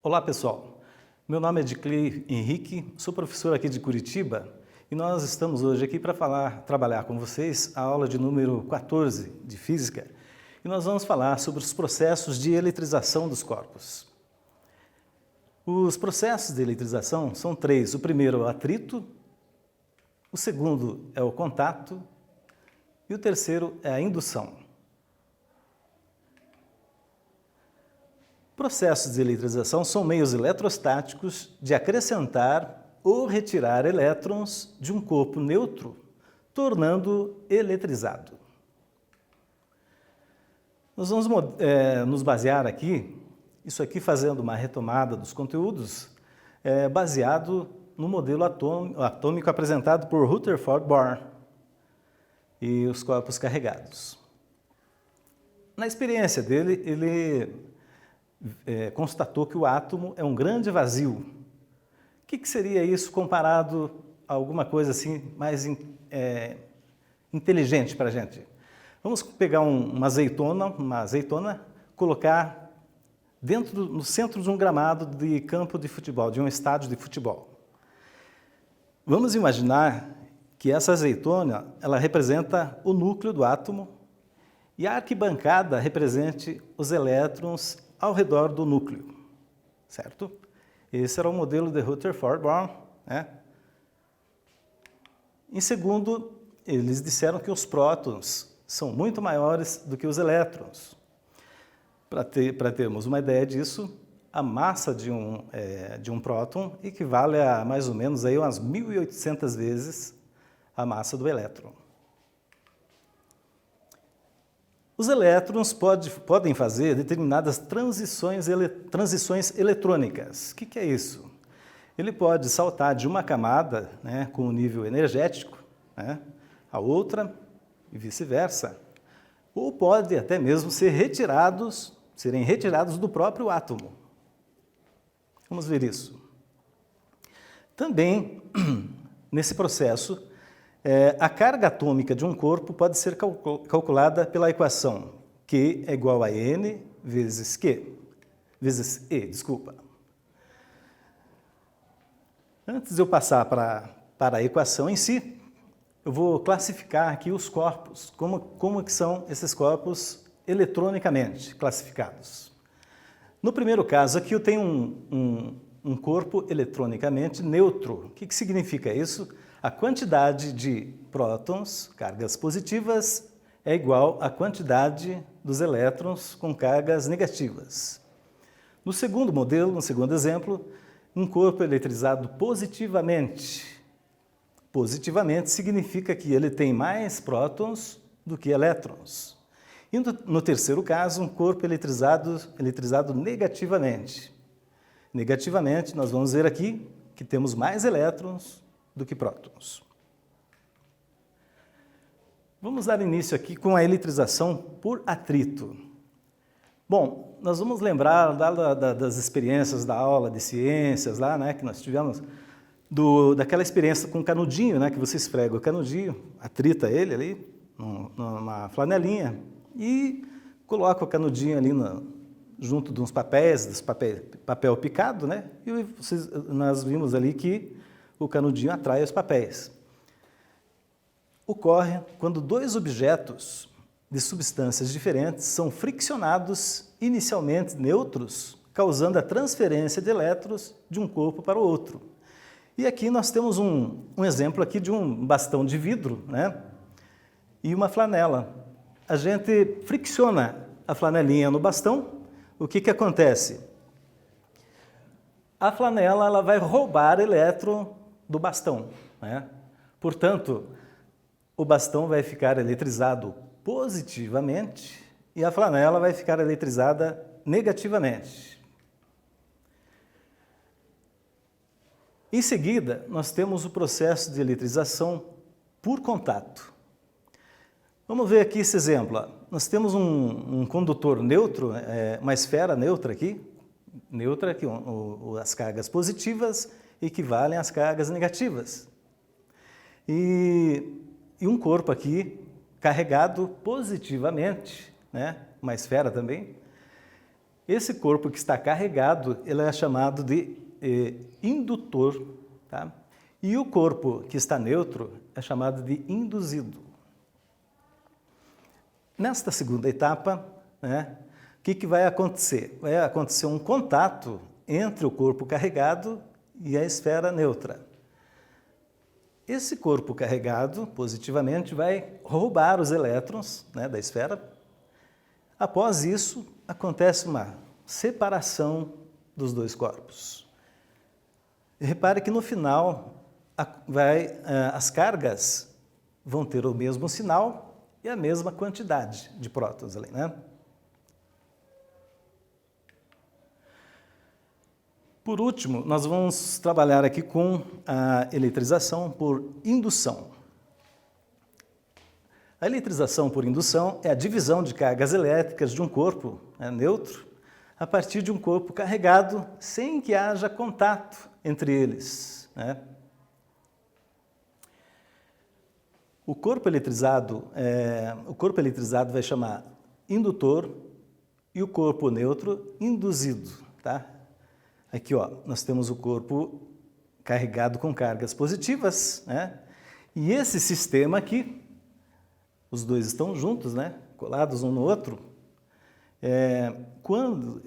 Olá pessoal, meu nome é Edclei Henrique, sou professor aqui de Curitiba e nós estamos hoje aqui para trabalhar com vocês a aula de número 14 de Física e nós vamos falar sobre os processos de eletrização dos corpos. Os processos de eletrização são três: o primeiro é o atrito, o segundo é o contato e o terceiro é a indução. Processos de eletrização são meios eletrostáticos de acrescentar ou retirar elétrons de um corpo neutro, tornando-o eletrizado. Nós vamos nos basear aqui, isso aqui fazendo uma retomada dos conteúdos, baseado no modelo atômico apresentado por Rutherford Bohr e os corpos carregados. Na experiência dele, ele constatou que o átomo é um grande vazio. O que seria isso comparado a alguma coisa assim mais inteligente para a gente? Vamos pegar uma azeitona, colocar no centro de um gramado de campo de futebol, de um estádio de futebol. Vamos imaginar que essa azeitona, ela representa o núcleo do átomo e a arquibancada represente os elétrons ao redor do núcleo, certo? Esse era o modelo de Rutherford Bohr, né? Em segundo, eles disseram que os prótons são muito maiores do que os elétrons. Para termos uma ideia disso, a massa de um próton equivale a mais ou menos aí umas 1.800 vezes a massa do elétron. Os elétrons podem fazer determinadas transições eletrônicas. O que é isso? Ele pode saltar de uma camada, né, com um nível energético, né, a outra e vice-versa. Ou pode até mesmo serem retirados do próprio átomo. Vamos ver isso. Também, nesse processo, a carga atômica de um corpo pode ser calculada pela equação Q é igual a N vezes E. Antes de eu passar para a equação em si, eu vou classificar aqui os corpos, como que são esses corpos eletronicamente classificados. No primeiro caso aqui eu tenho um corpo eletronicamente neutro. O que significa isso? A quantidade de prótons, cargas positivas, é igual à quantidade dos elétrons com cargas negativas. No segundo modelo, no segundo exemplo, um corpo eletrizado positivamente. Positivamente significa que ele tem mais prótons do que elétrons. E no terceiro caso, um corpo eletrizado negativamente. Negativamente, nós vamos ver aqui que temos mais elétrons do que prótons. Vamos dar início aqui com a eletrização por atrito. Bom, nós vamos lembrar das experiências da aula de ciências lá, né, que nós tivemos, daquela experiência com o canudinho, né, que você esfrega o canudinho, atrita ele ali numa flanelinha e coloca o canudinho ali junto de uns papel picado, né, e nós vimos ali que o canudinho atrai os papéis. Ocorre quando dois objetos de substâncias diferentes são friccionados inicialmente neutros, causando a transferência de elétrons de um corpo para o outro. E aqui nós temos um exemplo aqui de um bastão de vidro, né, e uma flanela. A gente fricciona a flanelinha no bastão, o que acontece? A flanela ela vai roubar elétron do bastão, né? Portanto, o bastão vai ficar eletrizado positivamente e a flanela vai ficar eletrizada negativamente. Em seguida, nós temos o processo de eletrização por contato. Vamos ver aqui esse exemplo. Nós temos um condutor neutro, uma esfera neutra aqui, que as cargas positivas equivalem às cargas negativas. E e um corpo aqui carregado positivamente, né? Uma esfera também. Esse corpo que está carregado, ele é chamado de indutor, tá? E o corpo que está neutro é chamado de induzido. Nesta segunda etapa, né, o que vai acontecer? Vai acontecer um contato entre o corpo carregado e a esfera neutra. Esse corpo carregado positivamente vai roubar os elétrons, né, da esfera. Após isso, acontece uma separação dos dois corpos. E repare que no final as cargas vão ter o mesmo sinal e a mesma quantidade de prótons ali, né? Por último, nós vamos trabalhar aqui com a eletrização por indução. A eletrização por indução é a divisão de cargas elétricas de um corpo, né, neutro a partir de um corpo carregado sem que haja contato entre eles, né? O corpo eletrizado vai chamar indutor e o corpo neutro induzido, tá? Aqui, ó, nós temos o corpo carregado com cargas positivas, né? E esse sistema aqui, os dois estão juntos, né? Colados um no outro. Quando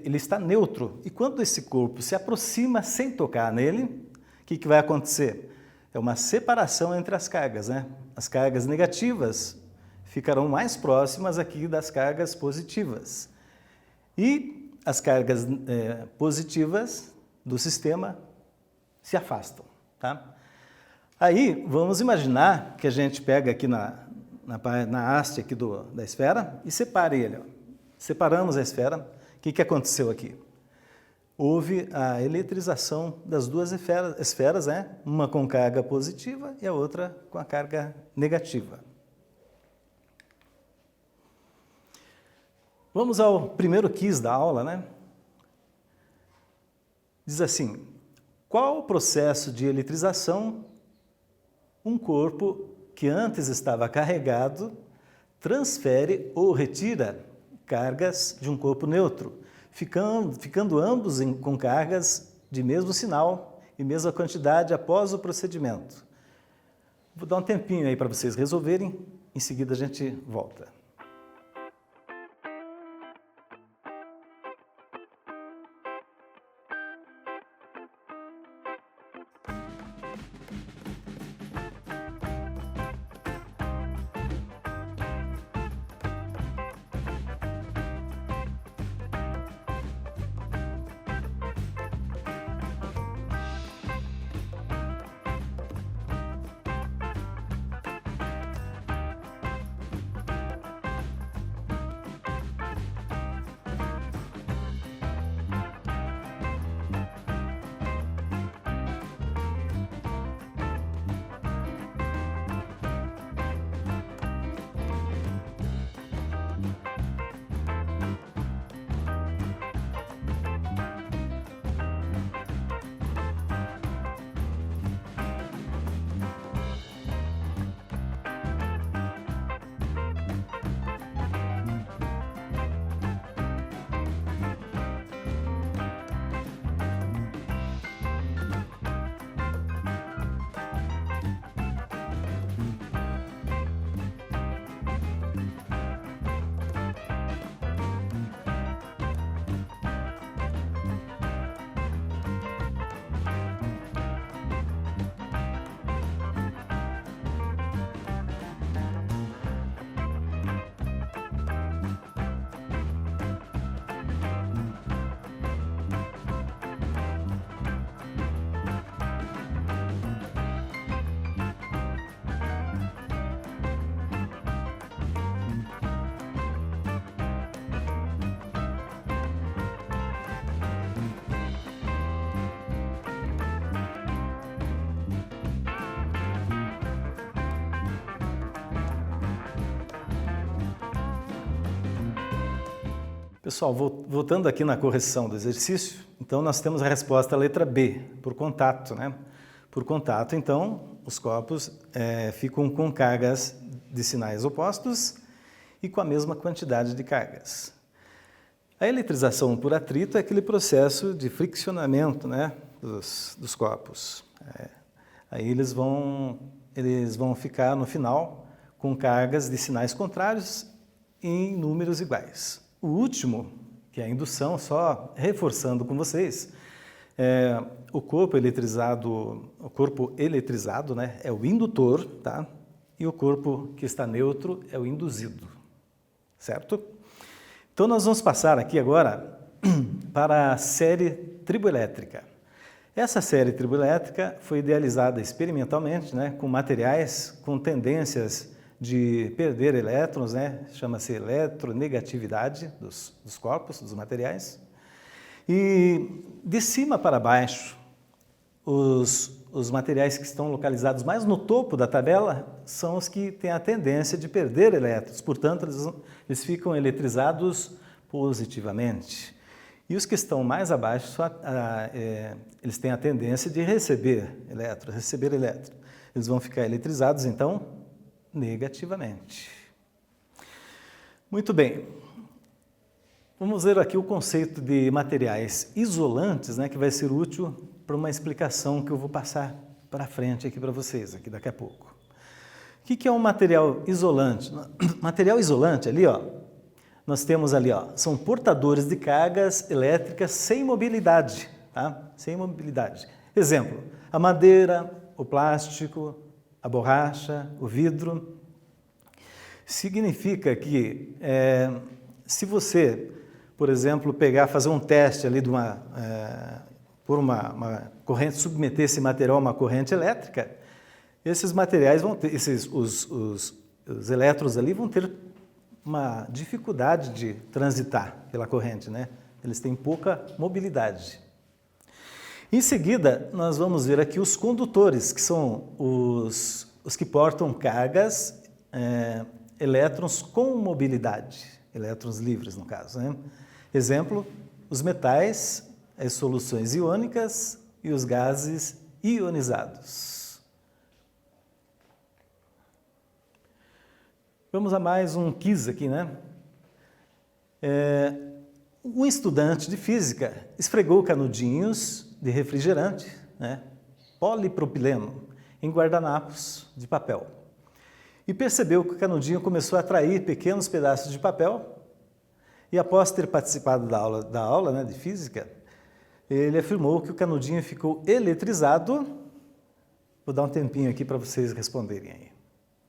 ele está neutro, e quando esse corpo se aproxima sem tocar nele, o que vai acontecer? É uma separação entre as cargas, né? As cargas negativas ficarão mais próximas aqui das cargas positivas. E as cargas positivas do sistema se afastam, tá? Aí, vamos imaginar que a gente pega aqui na haste aqui da esfera e separe ele, ó. Separamos a esfera. O que aconteceu aqui? Houve a eletrização das duas esferas, né? Uma com carga positiva e a outra com a carga negativa. Vamos ao primeiro quiz da aula, né? Diz assim: qual o processo de eletrização um corpo que antes estava carregado transfere ou retira cargas de um corpo neutro, ficando ambos com cargas de mesmo sinal e mesma quantidade após o procedimento? Vou dar um tempinho aí para vocês resolverem, em seguida a gente volta. Pessoal, voltando aqui na correção do exercício, então nós temos a resposta letra B, por contato, né? Por contato, então, os corpos ficam com cargas de sinais opostos e com a mesma quantidade de cargas. A eletrização por atrito é aquele processo de friccionamento, né, dos corpos. Aí eles vão ficar no final com cargas de sinais contrários em números iguais. O último, que é a indução, só reforçando com vocês, o corpo eletrizado, né, é o indutor, tá? E o corpo que está neutro é o induzido, certo? Então nós vamos passar aqui agora para a série triboelétrica. Essa série triboelétrica foi idealizada experimentalmente, né, com materiais com tendências de perder elétrons, né, chama-se eletronegatividade dos corpos, dos materiais. E de cima para baixo, os materiais que estão localizados mais no topo da tabela são os que têm a tendência de perder elétrons, portanto, eles ficam eletrizados positivamente. E os que estão mais abaixo, eles têm a tendência de receber elétrons. Eles vão ficar eletrizados, então, negativamente. Muito bem. Vamos ver aqui o conceito de materiais isolantes, né, que vai ser útil para uma explicação que eu vou passar para frente aqui para vocês, aqui daqui a pouco. O que é um material isolante? Material isolante ali, ó, nós temos ali, ó, são portadores de cargas elétricas sem mobilidade, tá? Sem mobilidade. Exemplo, a madeira, o plástico, a borracha, o vidro. Significa que se você, por exemplo, fazer um teste ali por uma corrente, submeter esse material a uma corrente elétrica, esses materiais vão ter, os elétrons ali vão ter uma dificuldade de transitar pela corrente, né? Eles têm pouca mobilidade. Em seguida, nós vamos ver aqui os condutores, que são os que portam cargas, elétrons com mobilidade, elétrons livres no caso, né? Exemplo, os metais, as soluções iônicas e os gases ionizados. Vamos a mais um quiz aqui, né? Um estudante de física esfregou canudinhos de refrigerante, né, polipropileno, em guardanapos de papel. E percebeu que o canudinho começou a atrair pequenos pedaços de papel. E após ter participado da aula, né, de física, ele afirmou que o canudinho ficou eletrizado. Vou dar um tempinho aqui para vocês responderem aí.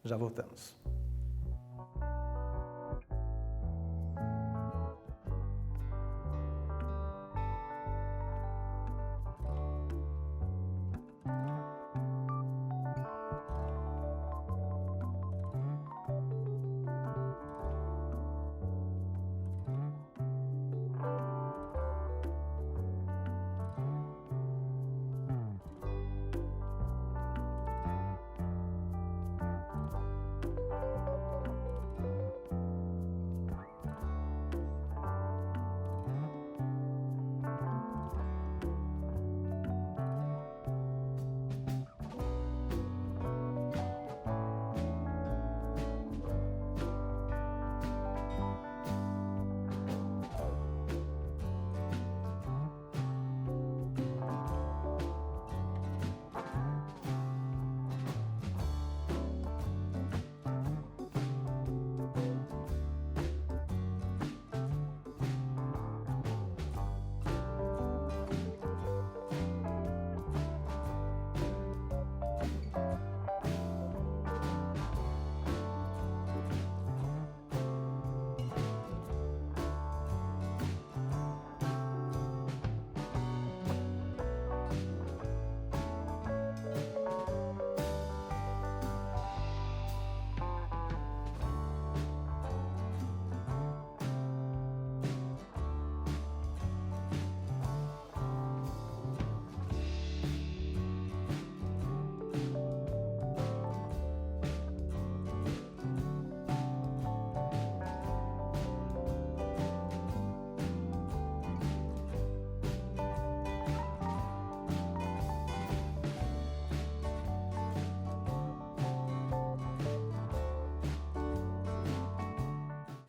Já voltamos.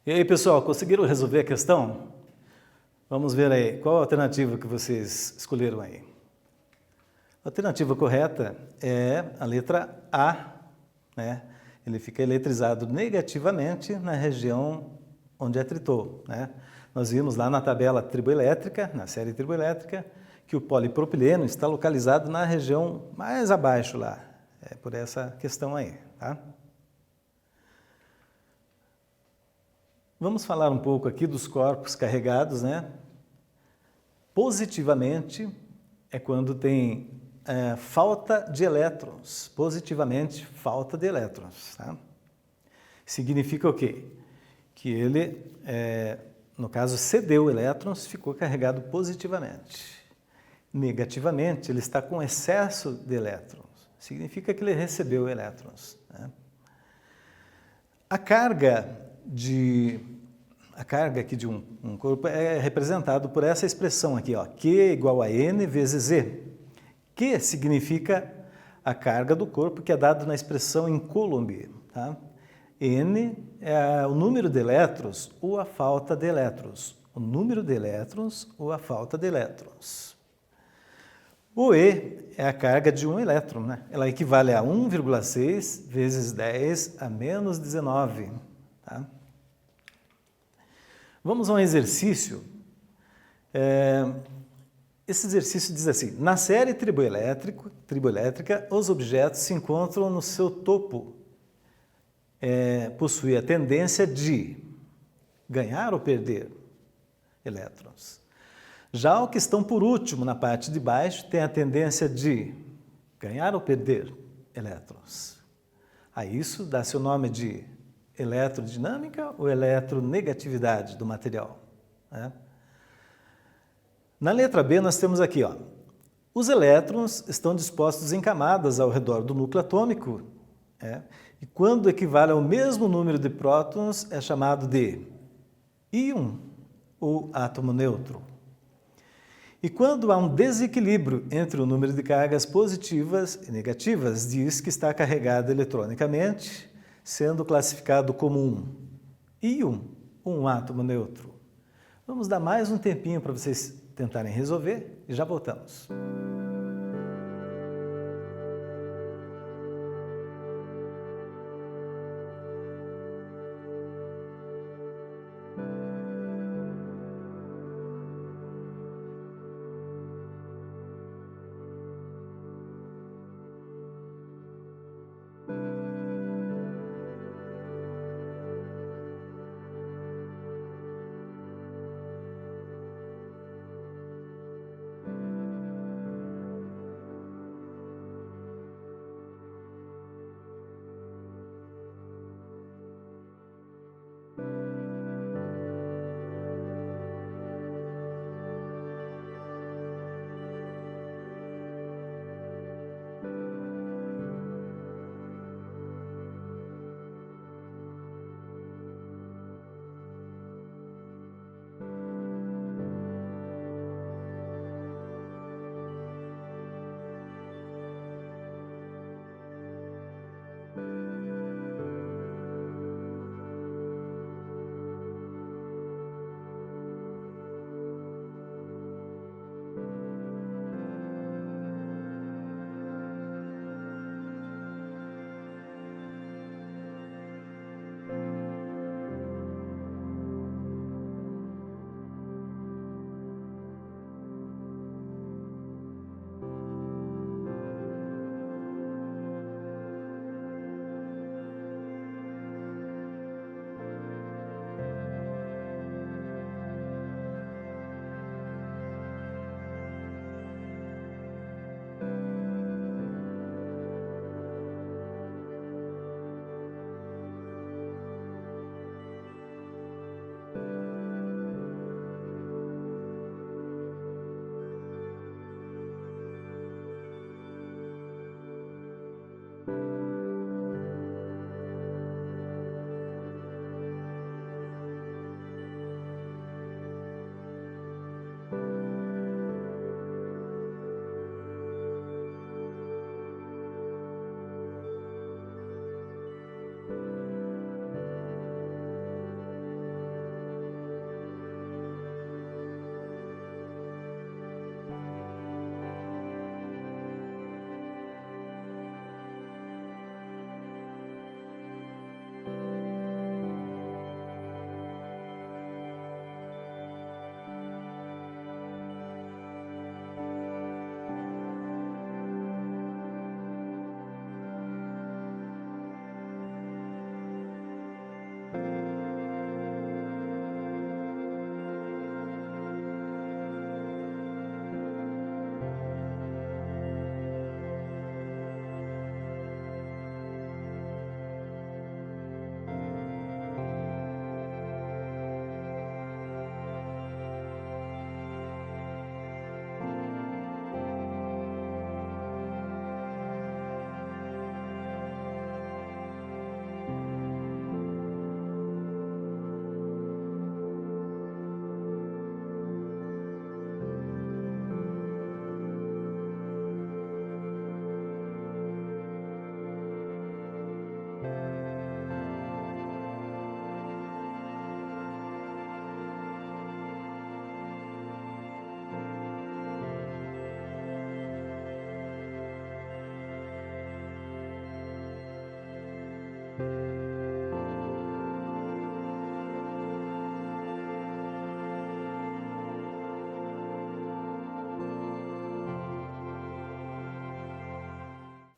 E aí, pessoal, conseguiram resolver a questão? Vamos ver aí, qual a alternativa que vocês escolheram aí? A alternativa correta é a letra A, né? Ele fica eletrizado negativamente na região onde atritou, né? Nós vimos lá na tabela triboelétrica, na série triboelétrica, que o polipropileno está localizado na região mais abaixo lá, por essa questão aí, tá? Vamos falar um pouco aqui dos corpos carregados, né? Positivamente é quando tem falta de elétrons. Positivamente, falta de elétrons, tá? Significa o quê? Que ele, no caso, cedeu elétrons, ficou carregado positivamente. Negativamente, ele está com excesso de elétrons. Significa que ele recebeu elétrons, né? A carga aqui de um corpo é representado por essa expressão aqui, ó, Q igual a N vezes Z. Q significa a carga do corpo que é dado na expressão em Coulomb, tá? N é o número de elétrons ou a falta de elétrons. O número de elétrons ou a falta de elétrons. O E é a carga de um elétron, né? Ela equivale a 1,6 vezes 10 a menos 19, tá? Vamos a um exercício. Esse exercício diz assim: na série triboelétrica, os objetos se encontram no seu topo. Possui a tendência de ganhar ou perder elétrons. Já o que estão por último, na parte de baixo, tem a tendência de ganhar ou perder elétrons. A isso dá-se o nome de eletrodinâmica ou eletronegatividade do material, né? Na letra B, nós temos aqui, ó, os elétrons estão dispostos em camadas ao redor do núcleo atômico, e quando equivale ao mesmo número de prótons, é chamado de íon ou átomo neutro. E quando há um desequilíbrio entre o número de cargas positivas e negativas, diz que está carregado eletronicamente, sendo classificado como um íon ou um átomo neutro. Vamos dar mais um tempinho para vocês tentarem resolver e já voltamos.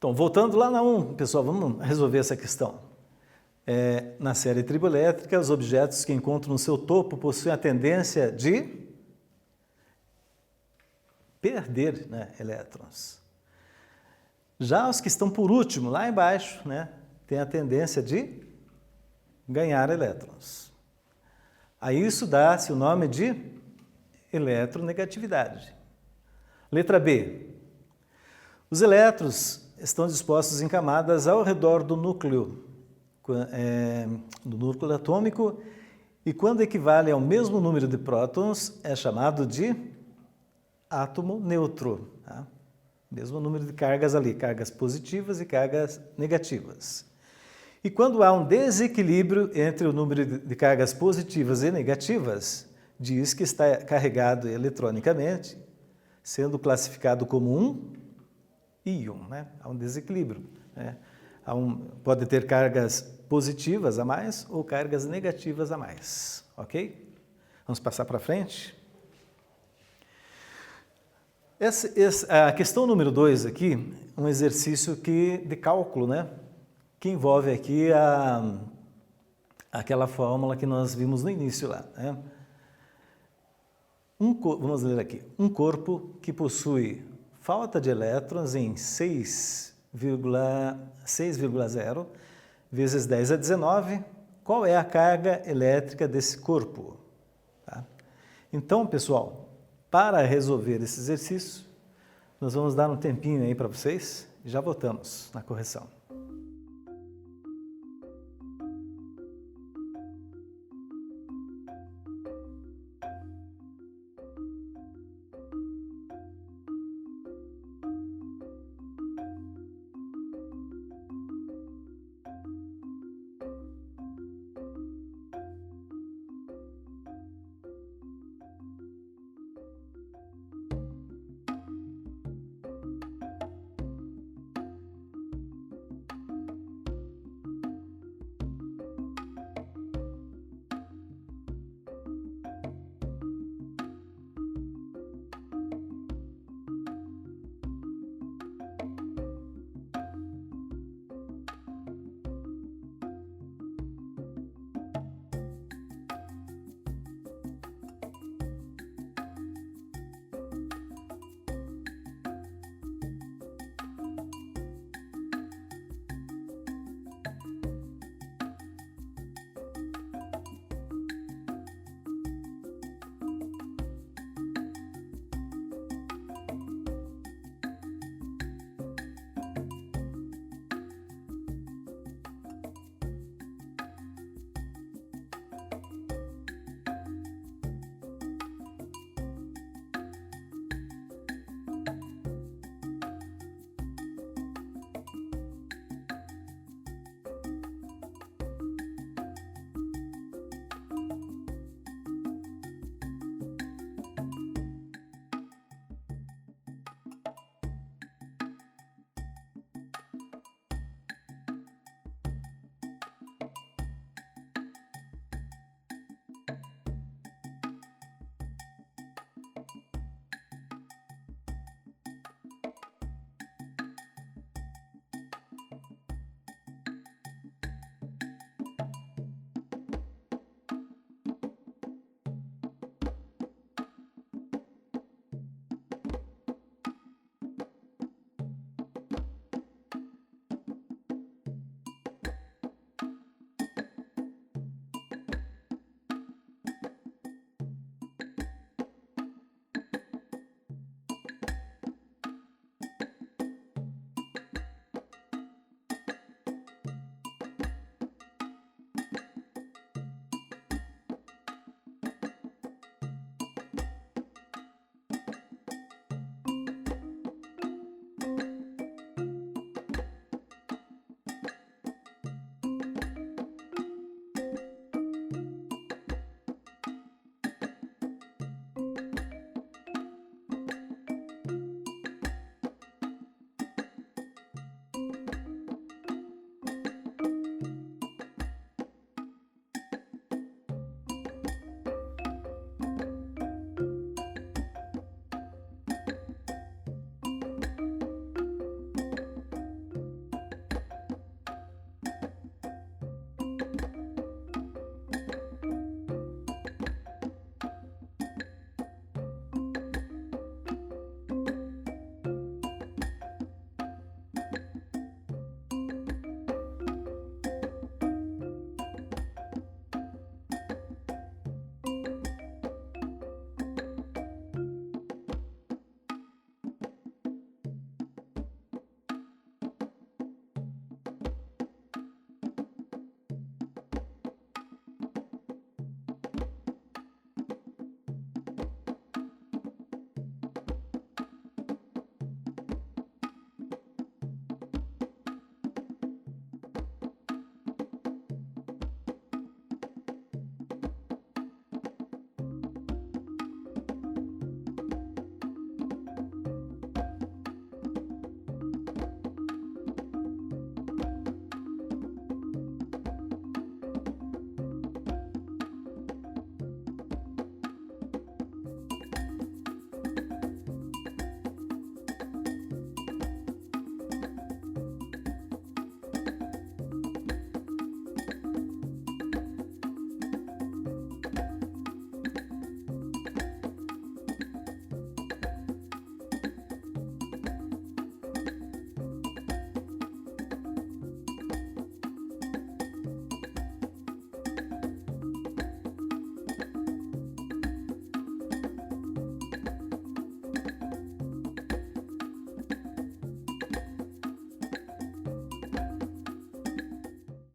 Então, voltando lá na 1, pessoal, vamos resolver essa questão. Na série triboelétrica, os objetos que encontram no seu topo possuem a tendência de perder, né, elétrons. Já os que estão por último, lá embaixo, né, têm a tendência de ganhar elétrons. Aí isso dá-se o nome de eletronegatividade. Letra B. Os elétrons estão dispostos em camadas ao redor do núcleo atômico, e quando equivale ao mesmo número de prótons, é chamado de átomo neutro. Tá? Mesmo número de cargas ali, cargas positivas e cargas negativas. E quando há um desequilíbrio entre o número de cargas positivas e negativas, diz que está carregado eletronicamente, sendo classificado como um íon, né? Há um desequilíbrio, né? Pode ter cargas positivas a mais ou cargas negativas a mais, ok? Vamos passar para frente. A questão número 2 aqui, um exercício de cálculo, né? Que envolve aqui aquela fórmula que nós vimos no início lá, né? Vamos ler aqui. Um corpo que possui falta de elétrons em 6,0 vezes 10 a 19, qual é a carga elétrica desse corpo? Tá? Então, pessoal, para resolver esse exercício, nós vamos dar um tempinho aí para vocês e já voltamos na correção.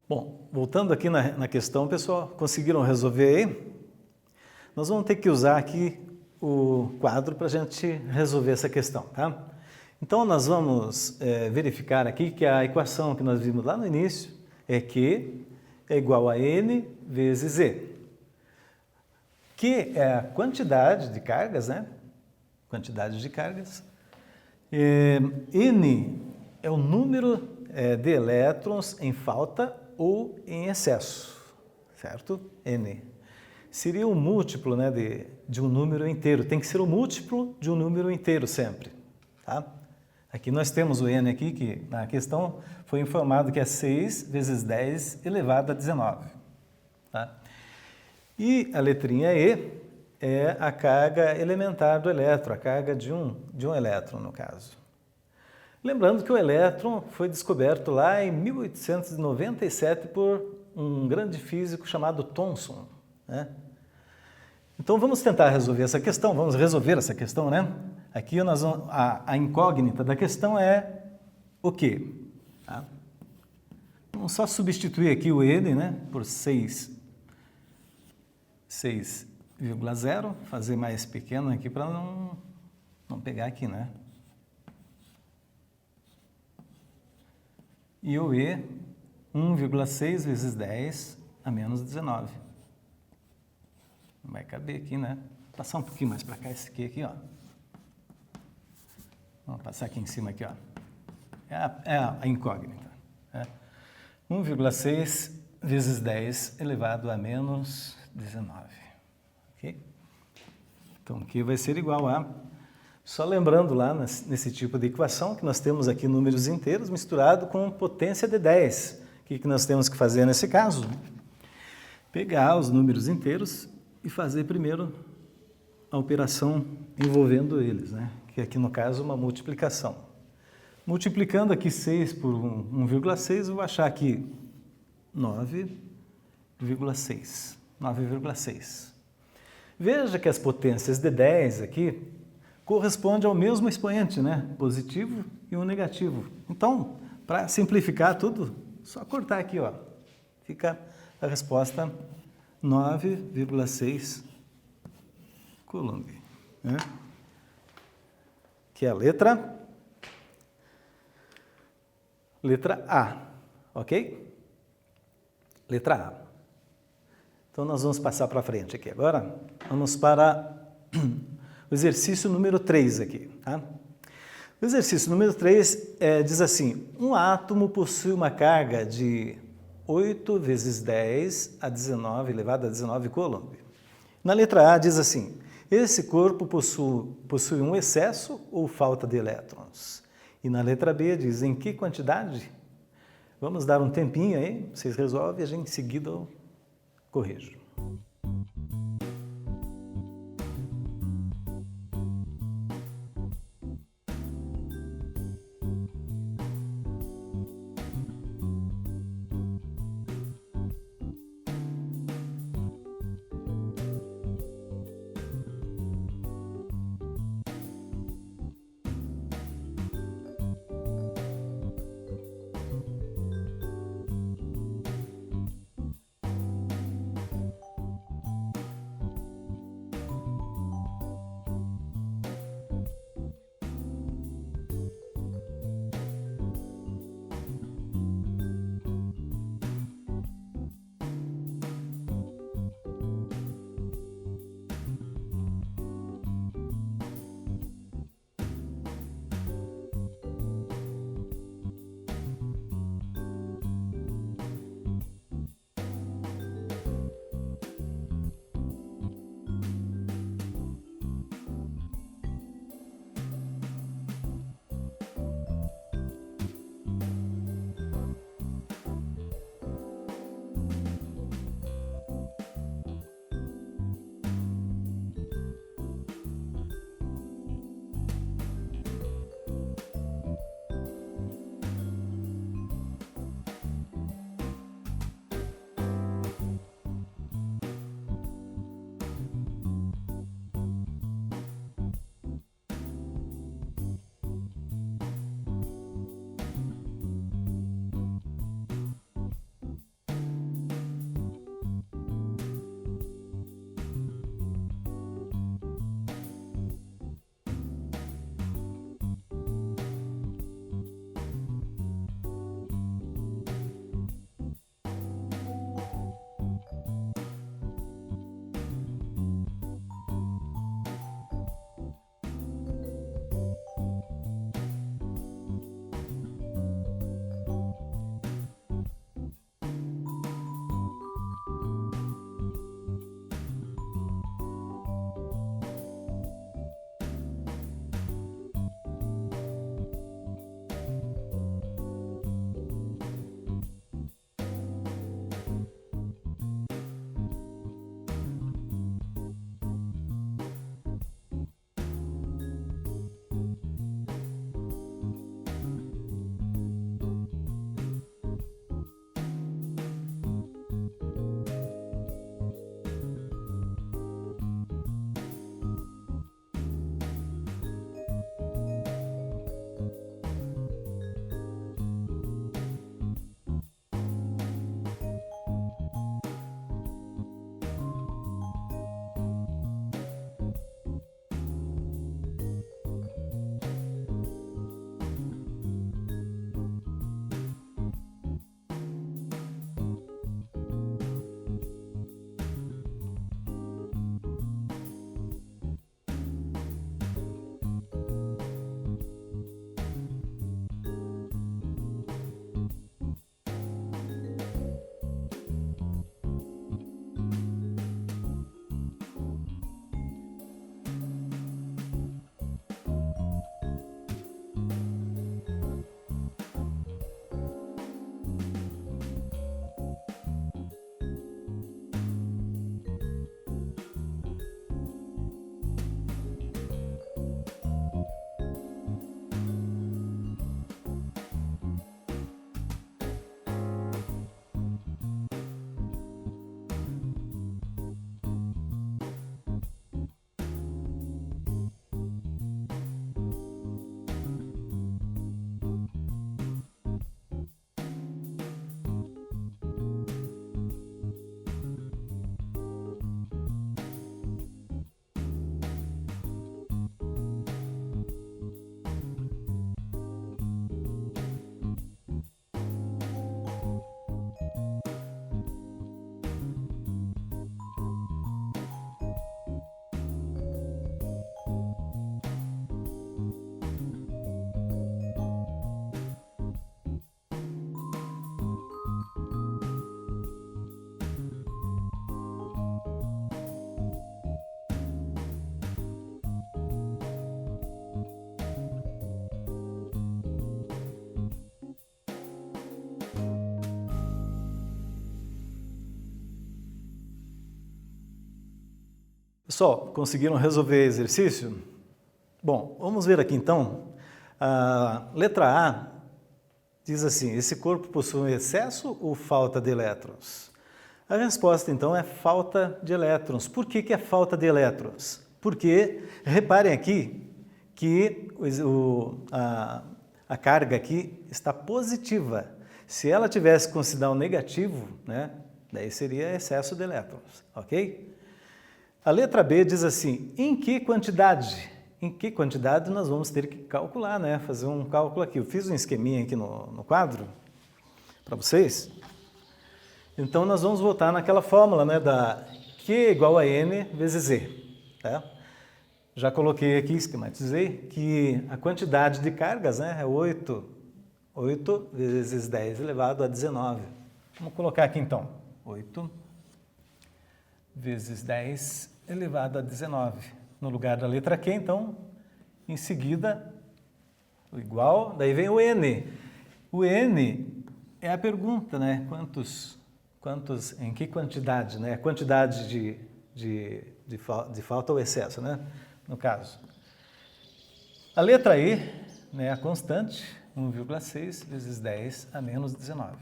Bom, voltando aqui na questão, pessoal, conseguiram resolver aí? Nós vamos ter que usar aqui o quadro para a gente resolver essa questão, tá? Então, nós vamos verificar aqui que a equação que nós vimos lá no início é Q é igual a N vezes Z. Q é a quantidade de cargas, né? Quantidade de cargas. N é o número de elétrons em falta ou em excesso, certo? N. Seria um múltiplo, né, de um número inteiro. Tem que ser o múltiplo de um número inteiro sempre, tá? Aqui nós temos o N aqui, que na questão foi informado que é 6 vezes 10 elevado a 19. Tá? E a letrinha E é a carga elementar do elétron, a carga de um elétron, no caso. Lembrando que o elétron foi descoberto lá em 1897 por um grande físico chamado Thomson, né? Então vamos tentar resolver essa questão, vamos resolver essa questão, né? Aqui a incógnita da questão é o quê? Tá? Vamos só substituir aqui o N, né, por 6,0, fazer mais pequeno aqui para não pegar aqui, né? E o E, 1,6 vezes 10 a menos 19. Não vai caber aqui, né? Vou passar um pouquinho mais para cá esse aqui, ó. Vamos passar aqui em cima, aqui, ó. É a incógnita. 1,6 vezes 10 elevado a menos 19. Ok? Então, aqui vai ser igual a... Só lembrando lá nesse tipo de equação que nós temos aqui números inteiros misturado com potência de 10. O que nós temos que fazer nesse caso? Pegar os números inteiros e fazer primeiro a operação envolvendo eles, né? Que aqui no caso uma multiplicação. Multiplicando aqui 6 por 1,6, eu vou achar aqui 9,6. 9,6. Veja que as potências de 10 aqui correspondem ao mesmo expoente, né? Positivo e um negativo. Então, para simplificar tudo, só cortar aqui, ó. Fica a resposta 9,6 Coulomb, né? Que é a letra A, ok? Letra A. Então, nós vamos passar para frente aqui agora. Vamos para o exercício número 3 aqui, tá? O exercício número 3 diz assim, um átomo possui uma carga de 8 vezes 10 a 19, elevado a 19 Coulomb. Na letra A diz assim, esse corpo possui um excesso ou falta de elétrons? E na letra B diz, em que quantidade? Vamos dar um tempinho aí, vocês resolvem e a gente em seguida eu corrijo. Pessoal, conseguiram resolver o exercício? Bom, vamos ver aqui então. A letra A diz assim: esse corpo possui excesso ou falta de elétrons? A resposta então é falta de elétrons. Por que é falta de elétrons? Porque, reparem aqui, que a carga aqui está positiva. Se ela tivesse com sinal negativo, né, daí seria excesso de elétrons, ok? A letra B diz assim: em que quantidade? Em que quantidade nós vamos ter que calcular, né? Fazer um cálculo aqui. Eu fiz um esqueminha aqui no quadro para vocês. Então nós vamos voltar naquela fórmula, né, da Q igual a N vezes Z, tá? Já coloquei aqui, esquematizei, que a quantidade de cargas, né, é 8 vezes 10 elevado a 19. Vamos colocar aqui então, 8 vezes 10 elevado a 19. No lugar da letra Q, então, em seguida, o igual, daí vem o N. O N é a pergunta, né, quantos, em que quantidade, né, a quantidade de falta ou excesso, né? No caso, a letra E, né, a constante, 1,6 vezes 10 a menos 19.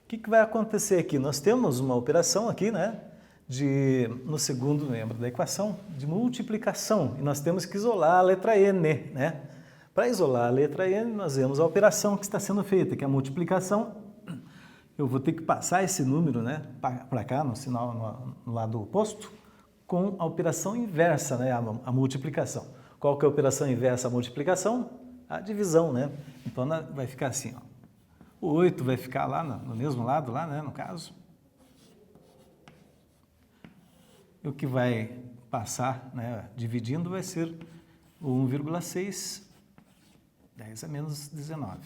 O que vai acontecer aqui? Nós temos uma operação aqui, né, no segundo membro da equação, de multiplicação, e nós temos que isolar a letra N, né? Para isolar a letra N, nós vemos a operação que está sendo feita, que é a multiplicação. Eu vou ter que passar esse número, né, para cá, no sinal no lado oposto, com a operação inversa, né, a multiplicação. Qual que é a operação inversa à multiplicação? A divisão, né? Então vai ficar assim, ó. O 8 vai ficar lá no mesmo lado, lá, né, no caso. E o que vai passar, né, dividindo, vai ser o 1,6, 10 a menos 19.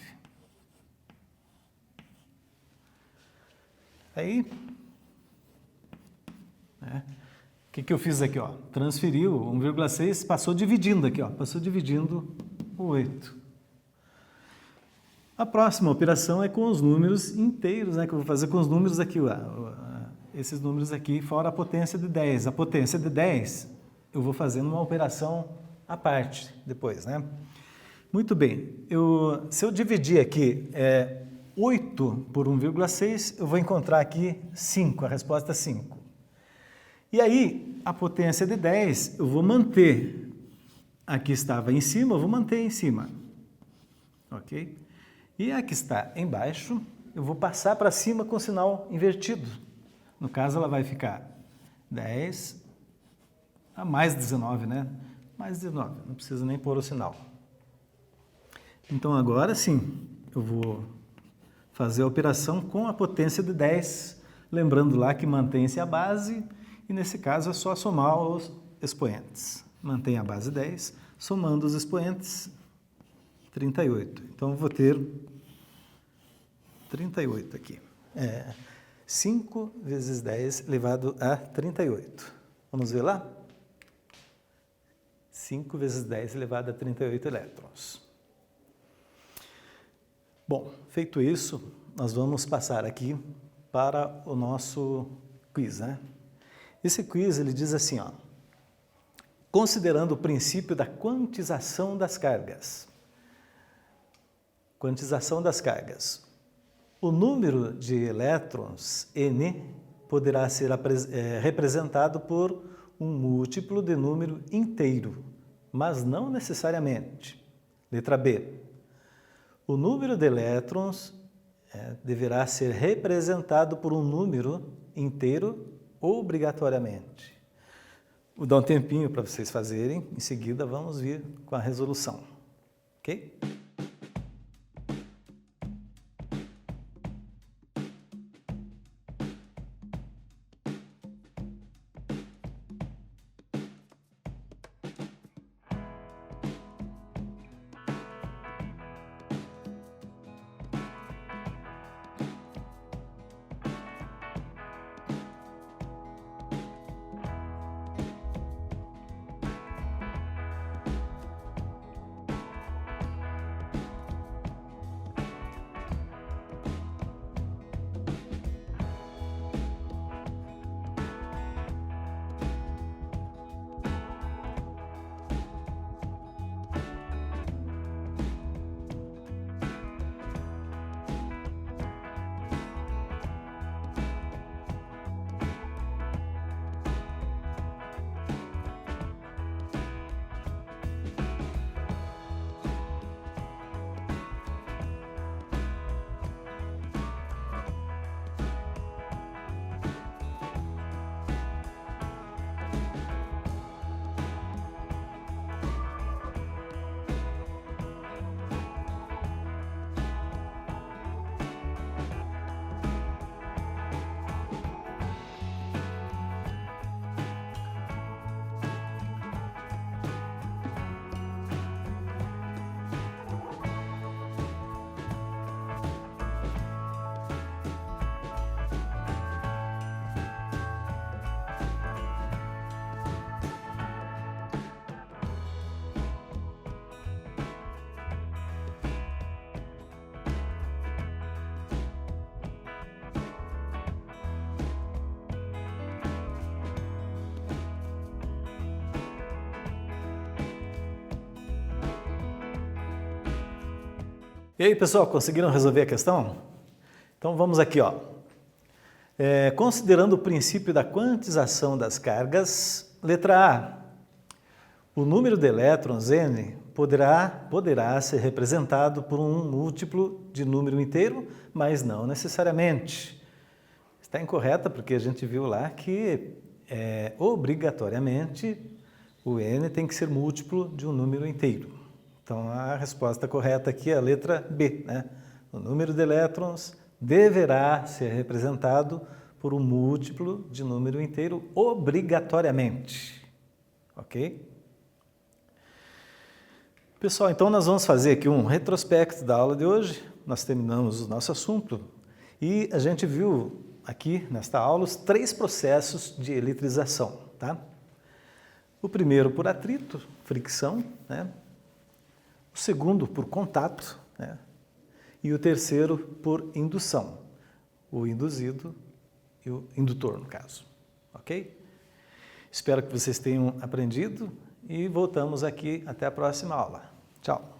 Aí, né, o que eu fiz aqui, ó? Transferiu 1,6, passou dividindo aqui, ó, passou dividindo o 8. A próxima operação é com os números inteiros, né, que eu vou fazer com os números aqui, ó, esses números aqui, fora a potência de 10. A potência de 10 eu vou fazendo uma operação à parte depois, né? Muito bem, se eu dividir aqui 8 por 1,6, eu vou encontrar aqui 5, a resposta é 5. E aí, a potência de 10, eu vou manter, aqui estava em cima, eu vou manter em cima, ok? E a que está embaixo, eu vou passar para cima com o sinal invertido. No caso, ela vai ficar 10 a mais 19, né? Mais 19, não precisa nem pôr o sinal. Então, agora sim, eu vou fazer a operação com a potência de 10, lembrando lá que mantém-se a base, e nesse caso é só somar os expoentes. Mantém a base 10, somando os expoentes, 38. Então, eu vou ter 38 aqui. 5 vezes 10 elevado a 38. Vamos ver lá? 5 vezes 10 elevado a 38 elétrons. Bom, feito isso, nós vamos passar aqui para o nosso quiz, né? Esse quiz, ele diz assim, ó: considerando o princípio da quantização das cargas. Quantização das cargas. O número de elétrons, N, poderá ser representado por um múltiplo de número inteiro, mas não necessariamente. Letra B. O número de elétrons deverá ser representado por um número inteiro obrigatoriamente. Vou dar um tempinho para vocês fazerem, em seguida vamos vir com a resolução, ok? E aí, pessoal, conseguiram resolver a questão? Então vamos aqui, ó. Considerando o princípio da quantização das cargas, letra A. O número de elétrons N poderá ser representado por um múltiplo de número inteiro, mas não necessariamente. Está incorreta porque a gente viu lá que obrigatoriamente o N tem que ser múltiplo de um número inteiro. Então a resposta correta aqui é a letra B, né? O número de elétrons deverá ser representado por um múltiplo de número inteiro obrigatoriamente. Ok? Pessoal, então nós vamos fazer aqui um retrospecto da aula de hoje. Nós terminamos o nosso assunto e a gente viu aqui nesta aula os 3 processos de eletrização, tá? O primeiro por atrito, fricção, né? O segundo por contato, né? E o terceiro por indução, o induzido e o indutor, no caso. Ok? Espero que vocês tenham aprendido e voltamos aqui até a próxima aula. Tchau!